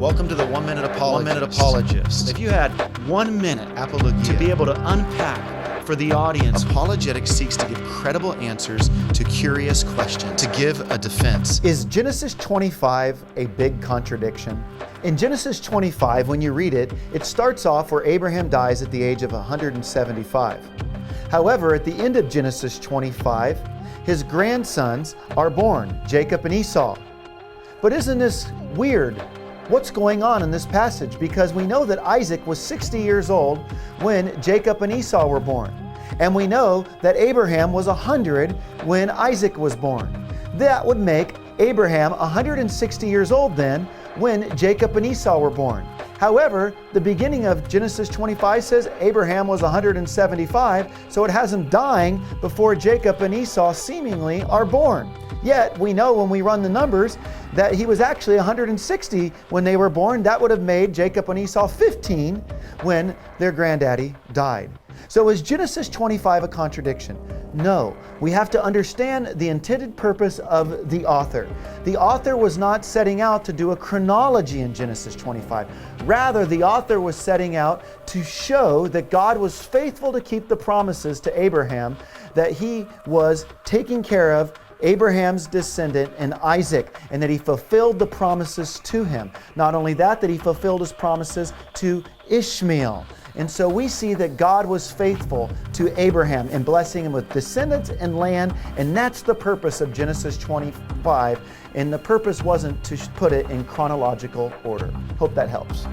Welcome to the 1 Minute Apologist. 1 Minute Apologist. If you had 1 minute to be able to unpack for the audience, Apologetic seeks to give credible answers to curious questions, to give a defense. Is Genesis 25 a big contradiction? In Genesis 25, when you read it, it starts off where Abraham dies at the age of 175. However, at the end of Genesis 25, his grandsons are born, Jacob and Esau. But isn't this weird? What's going on in this passage? Because we know that Isaac was 60 years old when Jacob and Esau were born. And we know that Abraham was 100 when Isaac was born. That would make Abraham 160 years old then when Jacob and Esau were born. However, the beginning of Genesis 25 says Abraham was 175, so it has him dying before Jacob and Esau seemingly are born. Yet, we know when we run the numbers that he was actually 160 when they were born. That would have made Jacob and Esau 15 when their granddaddy died. So is Genesis 25 a contradiction? No. We have to understand the intended purpose of the author. The author was not setting out to do a chronology in Genesis 25. Rather, the author was setting out to show that God was faithful to keep the promises to Abraham, that he was taking care of Abraham's descendant and Isaac, and that he fulfilled the promises to him. Not only that, that he fulfilled his promises to Ishmael. And so we see that God was faithful to Abraham in blessing him with descendants and land, and that's the purpose of Genesis 25. And the purpose wasn't to put it in chronological order. Hope that helps.